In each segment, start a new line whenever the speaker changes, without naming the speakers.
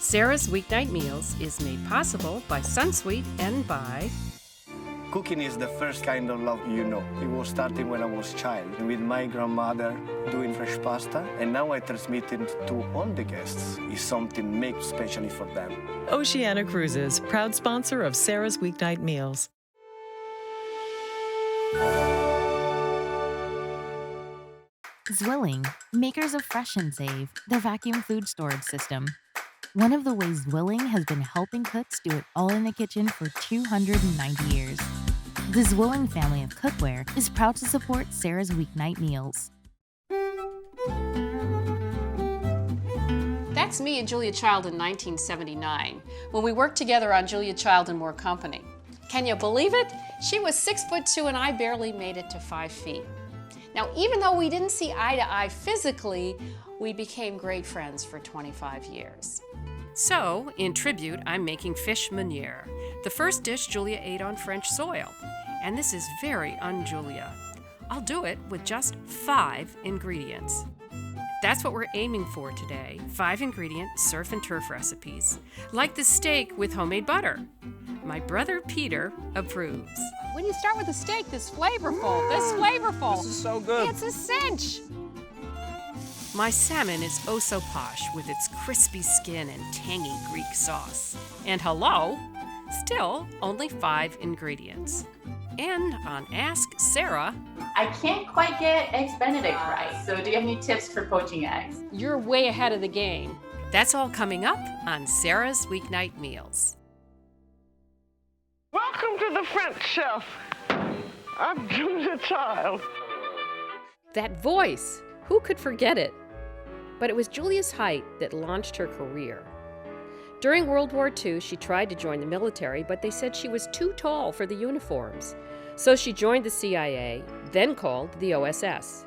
Sara's Weeknight Meals is made possible by Sunsweet and by...
Cooking is the first kind of love you know. It was starting when I was a child with my grandmother doing fresh pasta, and now I transmit it to all the guests. It's something made specially for them.
Oceana Cruises, proud sponsor of Sara's Weeknight Meals.
Zwilling, makers of Fresh and Save, the vacuum food storage system. One of the ways Zwilling has been helping cooks do it all in the kitchen for 290 years. The Zwilling family of cookware is proud to support Sara's Weeknight Meals.
That's me and Julia Child in 1979, when we worked together on Julia Child and More Company. Can you believe it? She was 6'2" and I barely made it to 5 feet. Now, even though we didn't see eye to eye physically, we became great friends for 25 years. So, in tribute, I'm making Fish Meuniere, the first dish Julia ate on French soil. And this is very un-Julia. I'll do it with just 5 ingredients. That's what we're aiming for today, 5 ingredient surf and turf recipes, like the steak with homemade butter. My brother Peter approves. When you start with a steak this flavorful.
This is so good.
It's a cinch. My salmon is oh so posh with its crispy skin and tangy Greek sauce. And hello, still only 5 ingredients. And on Ask Sara,
I can't quite get Eggs Benedict right, so do you have any tips for poaching eggs?
you're way ahead of the game. That's all coming up on Sara's Weeknight Meals.
Welcome to the French Chef. I'm Julia Child.
That voice, who could forget it? But it was Julia's height that launched her career. During World War II, she tried to join the military, but they said she was too tall for the uniforms. So she joined the CIA, then called the OSS.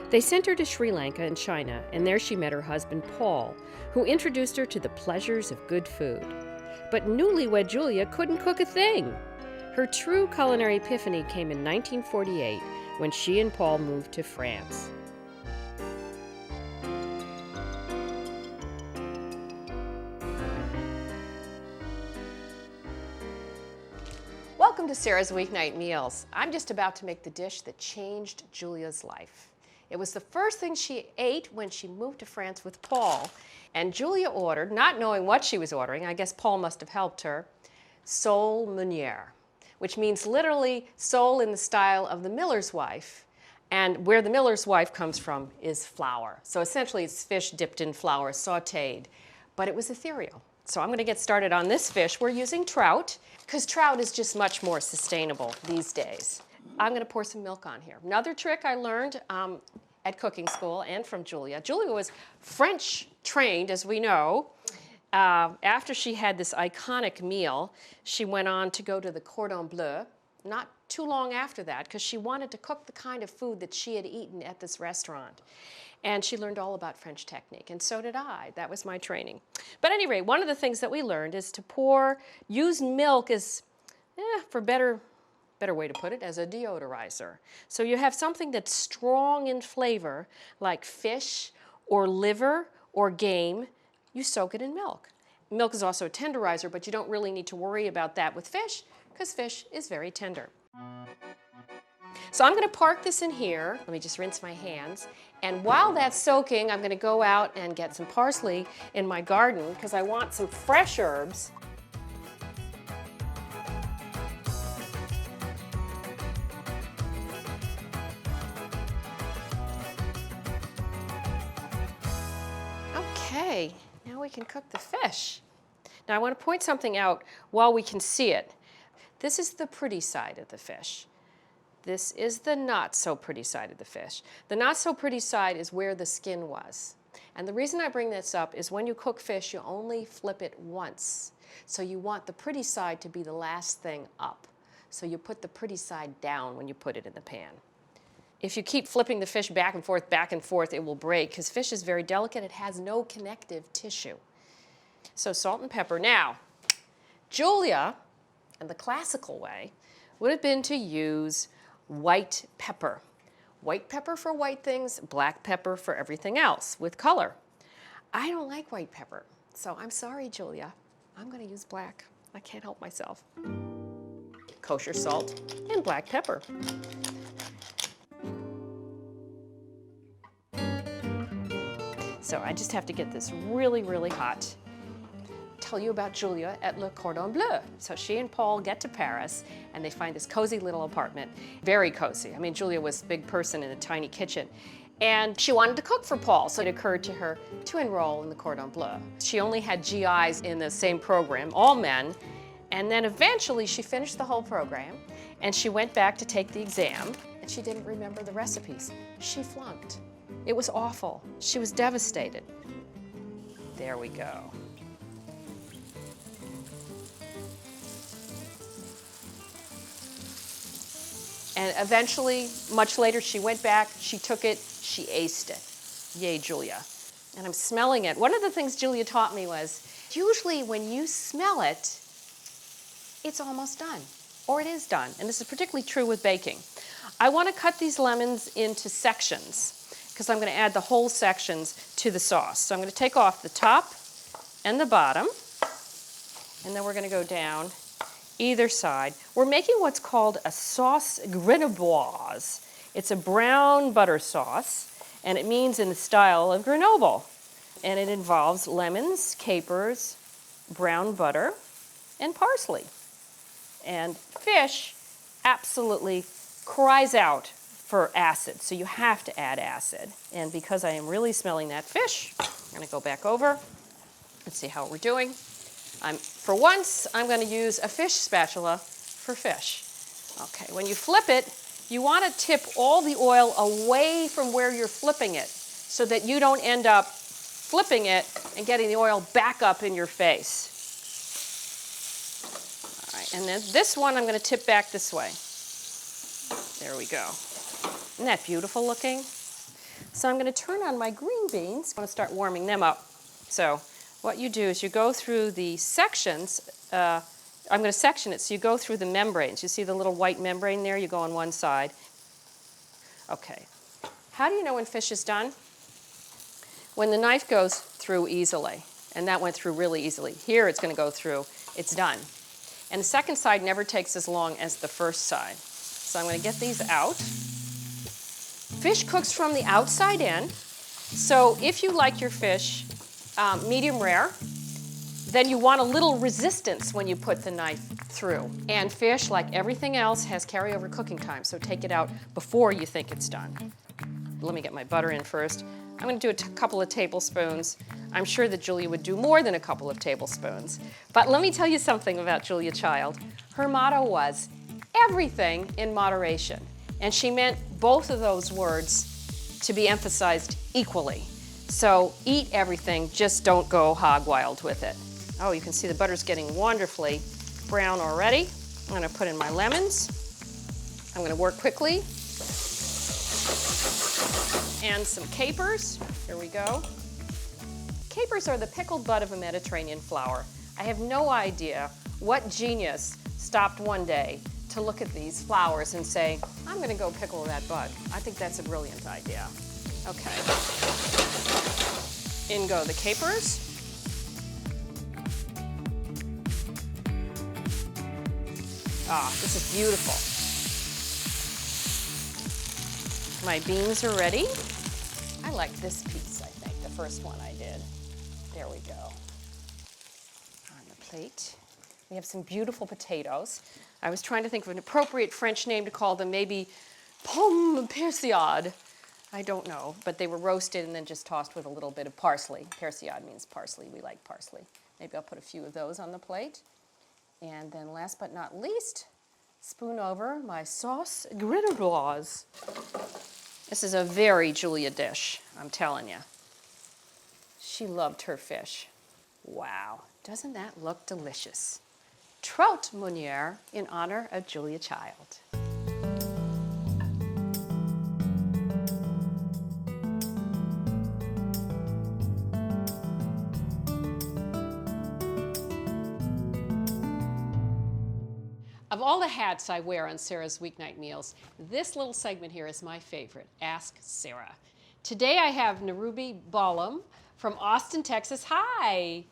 They sent her to Sri Lanka and China, and there she met her husband, Paul, who introduced her to the pleasures of good food. But newlywed Julia couldn't cook a thing. Her true culinary epiphany came in 1948 when she and Paul moved to France. Welcome to Sara's Weeknight Meals. I'm just about to make the dish that changed Julia's life. It was the first thing she ate when she moved to France with Paul, and Julia ordered, not knowing what she was ordering, I guess Paul must have helped her, sole meuniere, which means literally sole in the style of the miller's wife, and where the miller's wife comes from is flour. So essentially it's fish dipped in flour, sautéed, but it was ethereal. So I'm going to get started on this fish. We're using trout, because trout is just much more sustainable these days. I'm going to pour some milk on here. Another trick I learned at cooking school and from Julia. Julia was French trained, as we know. After she had this iconic meal, she went on to go to the Cordon Bleu, not too long after that, because she wanted to cook the kind of food that she had eaten at this restaurant. And she learned all about French technique, and so did I. That was my training. But anyway, one of the things that we learned is to use milk as, for better way to put it, as a deodorizer. So you have something that's strong in flavor, like fish or liver or game, you soak it in milk. Milk is also a tenderizer, but you don't really need to worry about that with fish, because fish is very tender. So I'm going to park this in here. Let me just rinse my hands. And while that's soaking, I'm going to go out and get some parsley in my garden because I want some fresh herbs. Okay, now we can cook the fish. Now I want to point something out while we can see it. This is the pretty side of the fish. This is the not so pretty side of the fish. The not so pretty side is where the skin was. And the reason I bring this up is when you cook fish, you only flip it once. So you want the pretty side to be the last thing up. So you put the pretty side down when you put it in the pan. If you keep flipping the fish back and forth, it will break because fish is very delicate. It has no connective tissue. So salt and pepper. Now, Julia, and the classical way, would have been to use white pepper. White pepper for white things, black pepper for everything else with color. I don't like white pepper. So I'm sorry, Julia. I'm going to use black. I can't help myself. Kosher salt and black pepper. So I just have to get this really, really hot. Tell you about Julia at Le Cordon Bleu. So she and Paul get to Paris and they find this cozy little apartment. Very cozy. I mean, Julia was a big person in a tiny kitchen. And she wanted to cook for Paul, so it occurred to her to enroll in the Cordon Bleu. She only had GIs in the same program, all men, and then eventually she finished the whole program and she went back to take the exam and she didn't remember the recipes. She flunked. It was awful. She was devastated. There we go. And eventually, much later, she went back, she took it, she aced it. Yay, Julia. And I'm smelling it. One of the things Julia taught me was, usually when you smell it, it's almost done, or it is done. And this is particularly true with baking. I want to cut these lemons into sections, because I'm going to add the whole sections to the sauce. So I'm going to take off the top and the bottom, and then we're going to go down either side. We're making what's called a sauce grenobloise. It's a brown butter sauce, and it means in the style of Grenoble. And it involves lemons, capers, brown butter, and parsley. And fish absolutely cries out for acid, so you have to add acid. And because I am really smelling that fish, I'm going to go back over. Let's see how we're doing. For once, I'm going to use a fish spatula for fish. Okay, when you flip it, you want to tip all the oil away from where you're flipping it so that you don't end up flipping it and getting the oil back up in your face. All right, and then this one I'm going to tip back this way. There we go. Isn't that beautiful looking? So I'm going to turn on my green beans. I'm going to start warming them up. So what you do is you go through the sections. I'm going to section it, so you go through the membranes. You see the little white membrane there? You go on one side. Okay. How do you know when fish is done? When the knife goes through easily, and that went through really easily. Here it's going to go through. It's done. And the second side never takes as long as the first side. So I'm going to get these out. Fish cooks from the outside in. So if you like your fish medium rare, then you want a little resistance when you put the knife through. And fish, like everything else, has carryover cooking time, so take it out before you think it's done. Let me get my butter in first. I'm going to do a couple of tablespoons. I'm sure that Julia would do more than a couple of tablespoons. But let me tell you something about Julia Child. Her motto was, everything in moderation. And she meant both of those words to be emphasized equally. So eat everything, just don't go hog wild with it. Oh, you can see the butter's getting wonderfully brown already. I'm going to put in my lemons. I'm going to work quickly. And some capers. Here we go. Capers are the pickled bud of a Mediterranean flower. I have no idea what genius stopped one day to look at these flowers and say, I'm going to go pickle that bud. I think that's a brilliant idea. Okay. In go the capers. Ah, this is beautiful. My beans are ready. I like this piece, I think, the first one I did. There we go. On the plate. We have some beautiful potatoes. I was trying to think of an appropriate French name to call them, maybe pomme persillade. I don't know, but they were roasted and then just tossed with a little bit of parsley. Persillade means parsley. We like parsley. Maybe I'll put a few of those on the plate. And then last but not least, spoon over my sauce grenobloise. This is a very Julia dish, I'm telling you. She loved her fish. Wow, doesn't that look delicious? Trout Meuniere in honor of Julia Child. Of all the hats I wear on Sara's weeknight meals, this little segment here is my favorite, Ask Sara. Today I have Narubi Balam from Austin, Texas. Hi.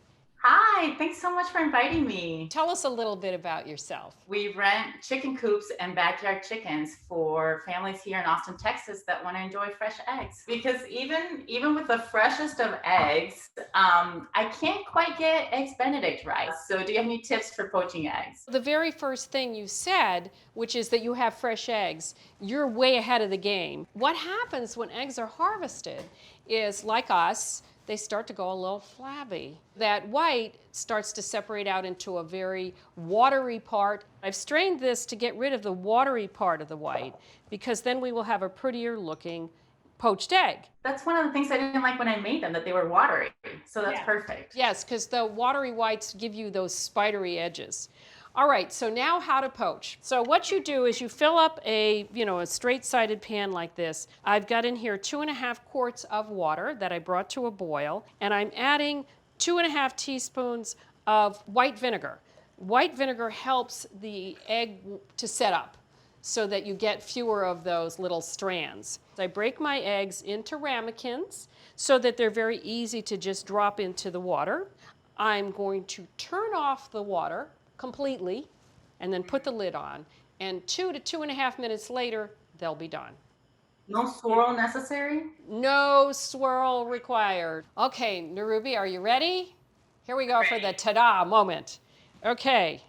Hi, thanks so much for inviting me.
Tell us a little bit about yourself.
We rent chicken coops and backyard chickens for families here in Austin, Texas that want to enjoy fresh eggs. Because even with the freshest of eggs, I can't quite get eggs Benedict right. So do you have any tips for poaching eggs?
The very first thing you said, which is that you have fresh eggs, you're way ahead of the game. What happens when eggs are harvested is, like us, they start to go a little flabby. That white starts to separate out into a very watery part. I've strained this to get rid of the watery part of the white because then we will have a prettier looking poached egg.
That's one of the things I didn't like when I made them, that they were watery. So that's perfect.
Yes, because the watery whites give you those spidery edges. All right, so now how to poach. So what you do is you fill up a straight-sided pan like this. I've got in here 2.5 quarts of water that I brought to a boil, and I'm adding 2.5 teaspoons of white vinegar. White vinegar helps the egg to set up so that you get fewer of those little strands. I break my eggs into ramekins so that they're very easy to just drop into the water. I'm going to turn off the water completely and then put the lid on, and 2 to 2.5 minutes later they'll be done.
No swirl necessary?
No swirl required. Okay, Narubi, are you ready? Here we go for the ta-da moment. Okay,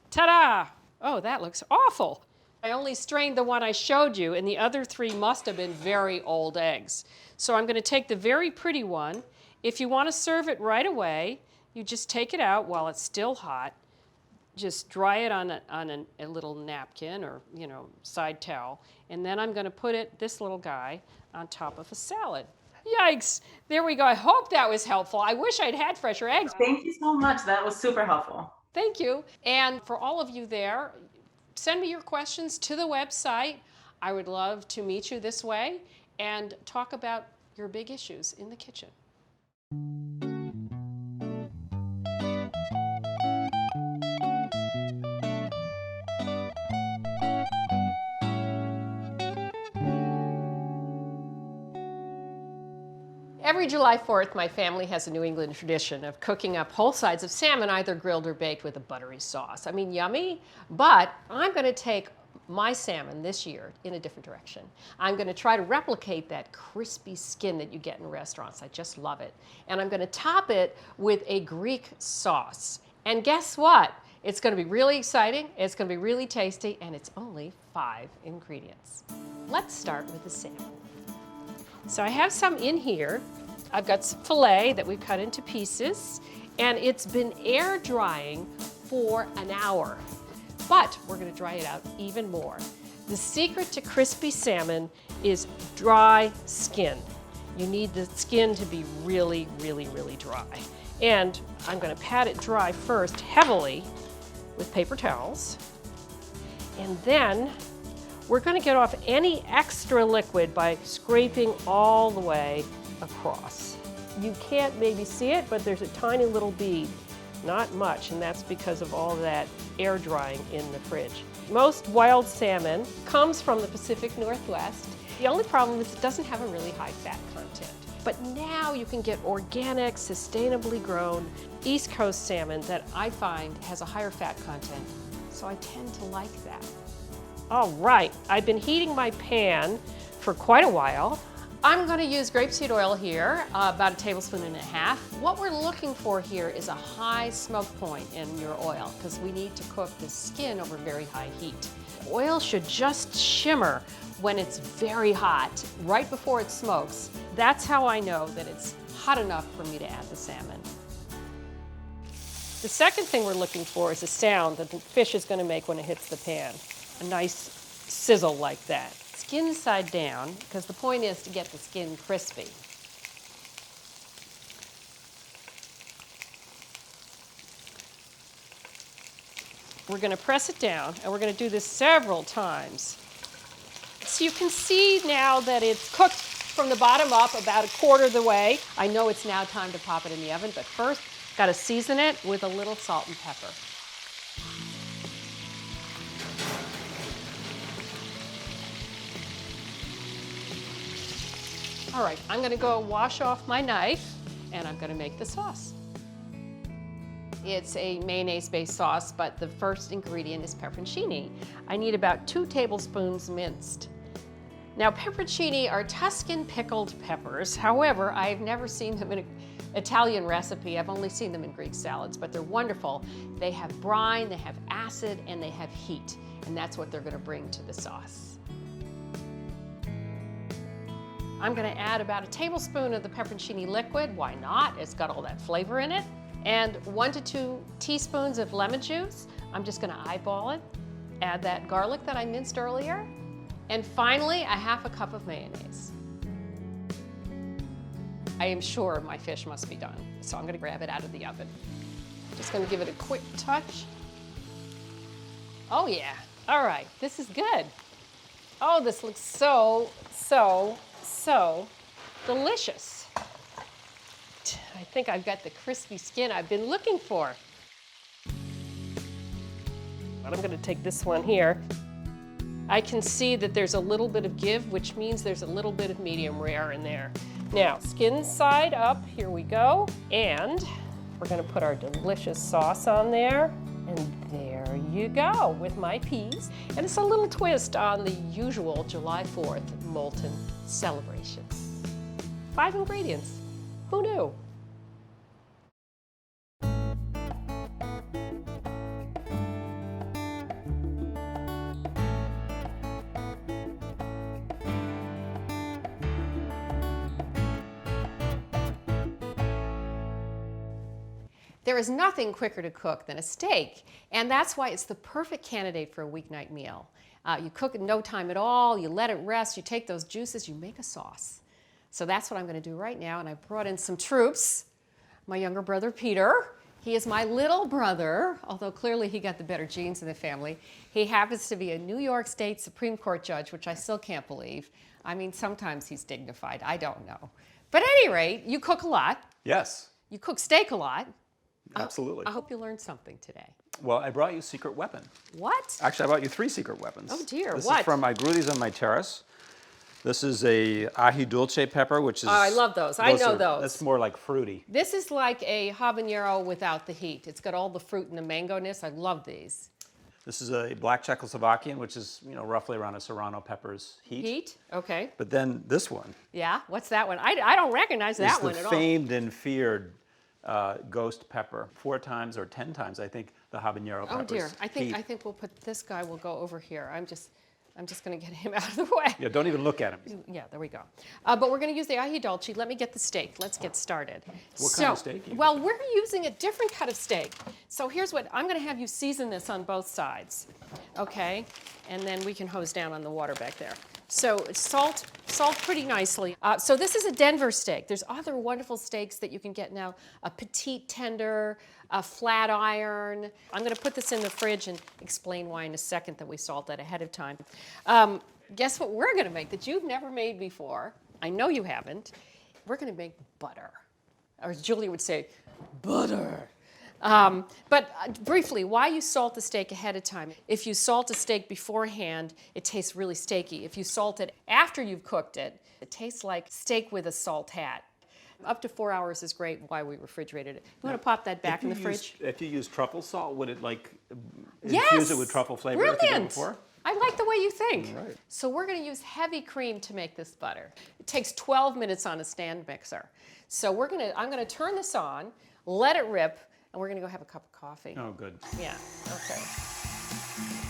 ta-da! Oh, that looks awful. I only strained the one I showed you, and the other 3 must have been very old eggs. So I'm going to take the very pretty one. If you want to serve it right away, you just take it out while it's still hot. Just dry it on a little napkin or side towel, and then I'm going to put this little guy on top of a salad. Yikes! There we go. I hope that was helpful. I wish I'd had fresher eggs.
Thank you so much. That was super helpful.
Thank you. And for all of you there, send me your questions to the website. I would love to meet you this way and talk about your big issues in the kitchen. Every July 4th, my family has a New England tradition of cooking up whole sides of salmon, either grilled or baked with a buttery sauce. I mean, yummy, but I'm going to take my salmon this year in a different direction. I'm going to try to replicate that crispy skin that you get in restaurants. I just love it. And I'm going to top it with a Greek sauce. And guess what? It's going to be really exciting, it's going to be really tasty, and it's only 5 ingredients. Let's start with the salmon. So I have some in here. I've got some filet that we've cut into pieces, and it's been air drying for an hour. But we're going to dry it out even more. The secret to crispy salmon is dry skin. You need the skin to be really, really, really dry. And I'm going to pat it dry first heavily with paper towels. And then we're going to get off any extra liquid by scraping all the way across. You can't maybe see it, but there's a tiny little bead. Not much, and that's because of all that air drying in the fridge. Most wild salmon comes from the Pacific Northwest. The only problem is it doesn't have a really high fat content. But now you can get organic, sustainably grown East Coast salmon that I find has a higher fat content, so I tend to like that. All right, I've been heating my pan for quite a while. I'm going to use grapeseed oil here, about 1.5 tablespoons. What we're looking for here is a high smoke point in your oil because we need to cook the skin over very high heat. Oil should just shimmer when it's very hot, right before it smokes. That's how I know that it's hot enough for me to add the salmon. The second thing we're looking for is a sound that the fish is going to make when it hits the pan. A nice sizzle like that. Skin side down, because the point is to get the skin crispy. We're going to press it down, and we're going to do this several times. So you can see now that it's cooked from the bottom up about 1/4 of the way. I know it's now time to pop it in the oven, but first, got to season it with a little salt and pepper. All right, I'm going to go wash off my knife, and I'm going to make the sauce. It's a mayonnaise-based sauce, but the first ingredient is pepperoncini. I need about 2 tablespoons minced. Now, pepperoncini are Tuscan pickled peppers. However, I've never seen them in an Italian recipe. I've only seen them in Greek salads, but they're wonderful. They have brine, they have acid, and they have heat, and that's what they're going to bring to the sauce. I'm going to add about a tablespoon of the pepperoncini liquid. Why not? It's got all that flavor in it. And 1 to 2 teaspoons of lemon juice. I'm just going to eyeball it. Add that garlic that I minced earlier. And finally, a half a cup of mayonnaise. I am sure my fish must be done, so I'm going to grab it out of the oven. Just going to give it a quick touch. Oh yeah, all right, this is good. Oh, this looks so delicious. I think I've got the crispy skin I've been looking for. I'm going to take this one here. I can see that there's a little bit of give, which means there's a little bit of medium rare in there. Now, skin side up, here we go. And we're gonna put our delicious sauce on there. And there you go with my peas. And it's a little twist on the usual July 4th molten celebration. 5 ingredients, who knew? There is nothing quicker to cook than a steak, and that's why it's the perfect candidate for a weeknight meal. You cook in no time at all, you let it rest, you take those juices, you make a sauce. So that's what I'm going to do right now, and I brought in some troops. My younger brother, Peter. He is my little brother, although clearly he got the better genes in the family. He happens to be a New York State Supreme Court judge, which I still can't believe. I mean, sometimes he's dignified, I don't know. But at any rate, you cook a lot.
Yes,
You cook steak a lot.
absolutely.
I hope you learned something today.
Well, I brought you a secret weapon.
What?
Actually, I brought you 3 secret weapons.
Oh dear,
This
what?
is from, I grew these on my terrace. This is a ají dulce pepper, which is...
Oh, I love those. I know those.
That's more like fruity.
This is like a habanero without the heat. It's got all the fruit and the mango-ness. I love these.
This is a black Czechoslovakian, which is, roughly around a serrano pepper's heat.
Heat? Okay.
But then this one
Yeah? What's that one? I don't recognize
is
that
the
one at all.
famed and feared ghost pepper. 4 times or 10 times, I think, the habanero pepper's
Oh dear. I
heat.
think we'll put this guy will go over here. I'm just going to get him out of the way.
Yeah, don't even look at him.
Yeah, there we go. But we're going to use the ají dulce. Let me get the steak. Let's get started.
What kind of steak you
Well, we're using a different cut of steak. So here's what, I'm going to have you season this on both sides, okay? And then we can hose down on the water back there. So salt pretty nicely. So this is a Denver steak. There's other wonderful steaks that you can get now. A petite tender, a flat iron. I'm going to put this in the fridge and explain why in a second that we salt that ahead of time. Guess what we're going to make that you've never made before? I know you haven't. We're going to make butter. Or as Julie would say, butter. Briefly, why you salt the steak ahead of time. If you salt a steak beforehand, it tastes really steaky. If you salt it after you've cooked it, it tastes like steak with a salt hat. Up to 4 hours is great, why we refrigerated it. You want to pop that back in the fridge?
If you use truffle salt, would it
Yes!
infuse it with truffle flavor like you did
Brilliant!
before?
I like the way you think.
Right.
So we're going to use heavy cream to make this butter. It takes 12 minutes on a stand mixer. So I'm going to turn this on, let it rip, and we're going to go have a cup of coffee.
Oh, good.
Yeah, okay.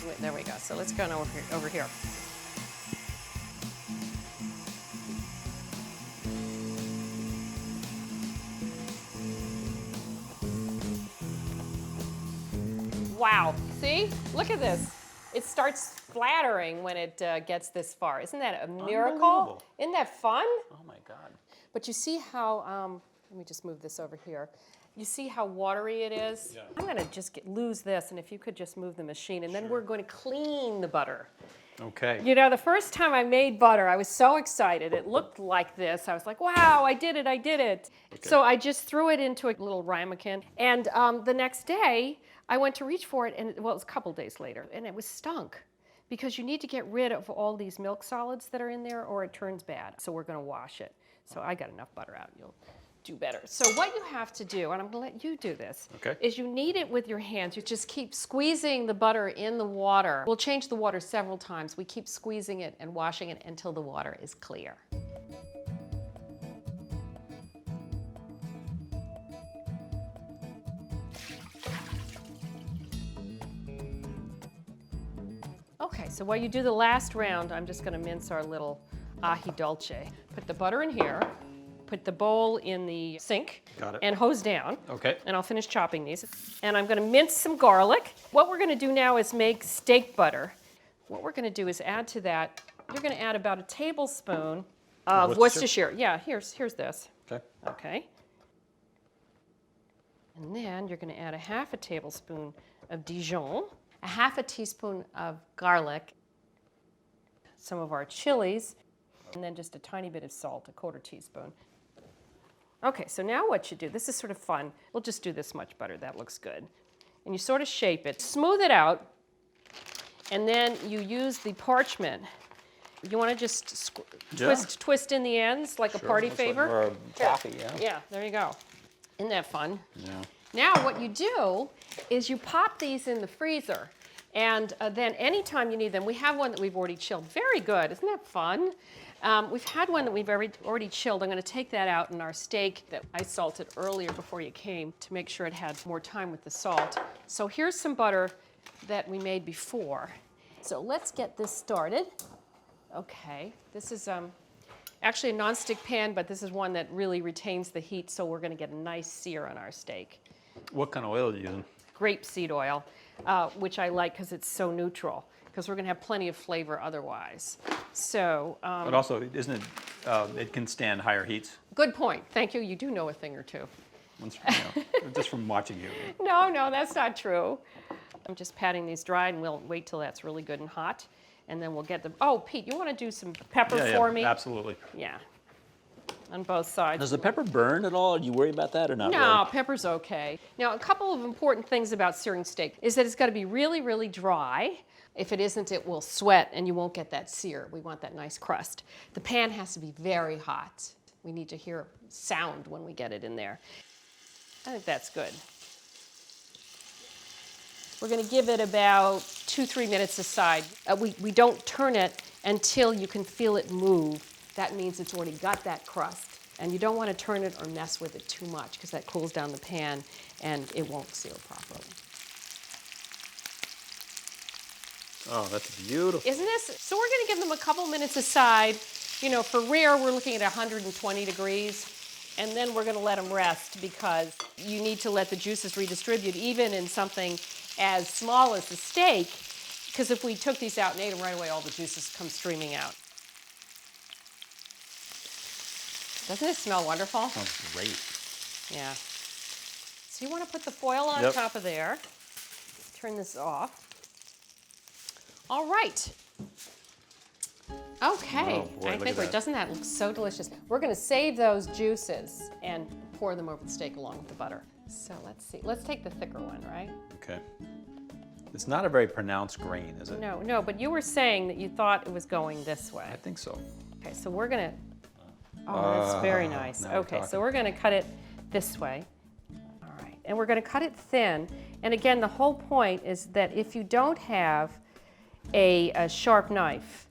Wait, there we go. So let's go over here. Wow, see? Look at this. It starts splattering when it gets this far. Isn't that a miracle?
Unbelievable.
Isn't that fun?
Oh, my God.
But you see how, let me just move this over here. You see how watery it is?
Yeah.
I'm gonna just lose this, and if you could just move the machine, and then we're going to clean the butter.
Okay.
You know, the first time I made butter, I was so excited. It looked like this. I was like, wow, I did it. Okay. So I just threw it into a little ramekin, and the next day, I went to reach for it, and it was a couple days later, and it was stunk. Because you need to get rid of all these milk solids that are in there, or it turns bad. So we're gonna wash it. So I got enough butter out. do better. So what you have to do, and I'm going to let you do this,
Okay.
is you knead it with your hands. You just keep squeezing the butter in the water. We'll change the water several times. We keep squeezing it and washing it until the water is clear. Okay, so while you do the last round, I'm just going to mince our little ahi dolce. Put the butter in here. Put the bowl in the sink.
Got it.
And hose down.
Okay.
And I'll finish chopping these. And I'm going to mince some garlic. What we're going to do now is make steak butter. What we're going to do is add to that, you're going to add about a tablespoon of Worcestershire. Yeah, here's this.
Okay.
Okay. And then you're going to add a half a tablespoon of Dijon, a half a teaspoon of garlic, some of our chilies, and then just a tiny bit of salt, a quarter teaspoon. Okay, so now what you do, this is sort of fun. We'll just do this much butter, that looks good. And you sort of shape it, smooth it out, and then you use the parchment. You want to just twist in the ends like a party favor?
Or a taffy, yeah.
Yeah, there you go. Isn't that fun?
Yeah.
Now what you do is you pop these in the freezer, and then anytime you need them, we have one that we've already chilled. Very good, isn't that fun? We've had one that we've already chilled. I'm going to take that out in our steak that I salted earlier before you came to make sure it had more time with the salt. So here's some butter that we made before. So let's get this started. Okay, this is actually a nonstick pan, but this is one that really retains the heat, so we're going to get a nice sear on our steak.
What kind of oil are you using?
Grapeseed oil, which I like because it's so neutral, because we're going to have plenty of flavor otherwise. So,
But also, isn't it, it can stand higher heats?
good point. Thank you. You do know a thing or two.
Just from watching you.
No, that's not true. I'm just patting these dry, and we'll wait till that's really good and hot, and then we'll get them. Oh, Pete, you want to do some pepper for me?
Absolutely.
Yeah, on both sides.
Does the pepper burn at all? Do you worry about that or not?
No,
really?
pepper's okay. Now, a couple of important things about searing steak is that it's got to be really, really dry. If it isn't, it will sweat and you won't get that sear. We want that nice crust. The pan has to be very hot. We need to hear sound when we get it in there. I think that's good. We're going to give it about 2-3 minutes aside. We don't turn it until you can feel it move. That means it's already got that crust. And you don't want to turn it or mess with it too much because that cools down the pan and it won't sear properly.
Oh, that's beautiful.
Isn't this? So we're going to give them a couple minutes aside. You know, for rare, we're looking at 120 degrees. And then we're going to let them rest because you need to let the juices redistribute even in something as small as the steak. Because if we took these out and ate them right away, all the juices come streaming out. Doesn't it smell wonderful?
Sounds great.
Yeah. So you want to put the foil on top of there. Turn this off. All right. Okay.
Oh, boy,
I
look
think
at that.
doesn't that look so delicious? We're going to save those juices and pour them over the steak along with the butter. So let's see. Let's take the thicker one, right?
Okay. It's not a very pronounced grain, is it?
No, but you were saying that you thought it was going this way.
I think so.
Okay, so we're going to, oh, that's very nice.
now we're
Okay, so
talking.
we're going to cut it this way. All right, and we're going to cut it thin. And again, the whole point is that if you don't have a sharp knife,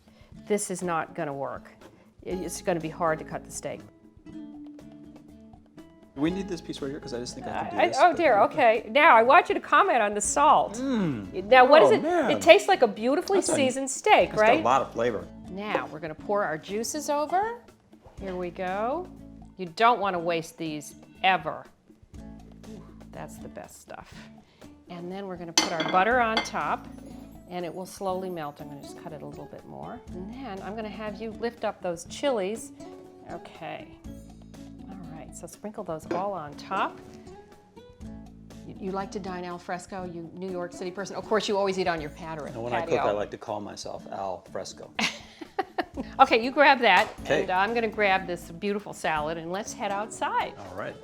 this is not going to work. It's going to be hard to cut the steak.
Do we need this piece right here? Because I just think I can do this.
Oh dear, okay. Now I want you to comment on the salt. Now what is it?
man.
It tastes like a beautifully seasoned steak,
That's
right?
got a lot of flavor.
Now we're going to pour our juices over. Here we go. You don't want to waste these ever. Ooh, that's the best stuff. And then we're going to put our butter on top and it will slowly melt. I'm going to just cut it a little bit more. And then I'm going to have you lift up those chilies. Okay. All right, so sprinkle those all on top. You like to dine al fresco, you New York City person? Of course, you always eat on your patio.
And when I cook, I like to call myself al fresco.
Okay, you grab that,
Okay.
and I'm going to grab this beautiful salad, and let's head outside.
All right.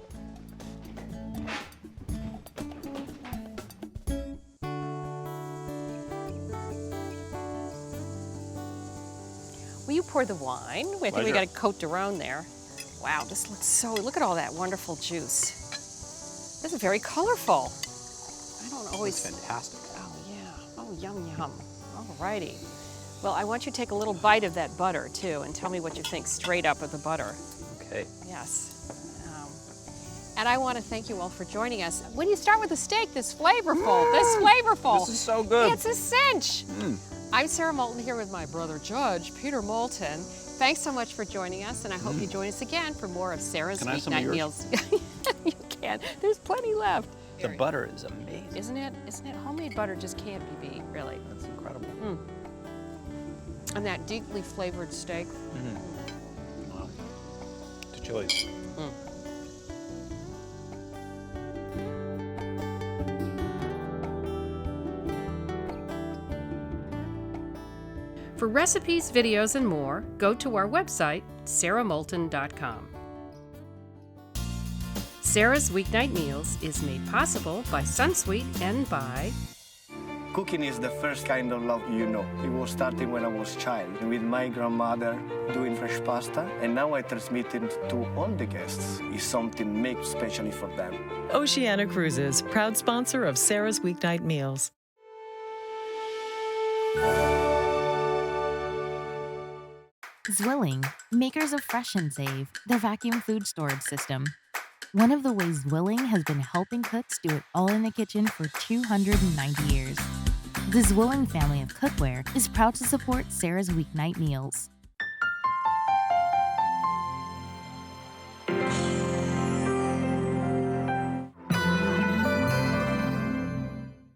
Will you pour the wine? I think we got a Cote de Rhone there. Wow, this looks so, look at all that wonderful juice. This is very colorful. I don't always.
It's fantastic.
Oh, yeah. Oh, yum, yum. All righty. Well, I want you to take a little bite of that butter, too, and tell me what you think straight up of the butter.
Okay.
Yes. And I want to thank you all for joining us. When you start with the steak, this flavorful.
This is so good.
It's a cinch. I'm Sara Moulton here with my brother Judge, Peter Moulton. Thanks so much for joining us, and I hope you join us again for more of Sara's
Can I have some of
Weeknight
yours?
Meals. You can. There's plenty left.
The butter is amazing.
Isn't it? Isn't it? Homemade butter just can't be beat, really.
That's incredible.
And that deeply flavored steak.
Wow. The chilies.
For recipes, videos, and more, go to our website, saramoulton.com. Sara's Weeknight Meals is made possible by Sunsweet and by
Cooking is the first kind of love you know. It was starting when I was a child with my grandmother doing fresh pasta, and now I transmit it to all the guests. It's something made specially for them.
Oceana Cruises, proud sponsor of Sara's Weeknight Meals.
Zwilling, makers of Fresh and Save, the vacuum food storage system. One of the ways Zwilling has been helping cooks do it all in the kitchen for 290 years. The Zwilling family of cookware is proud to support Sara's Weeknight Meals.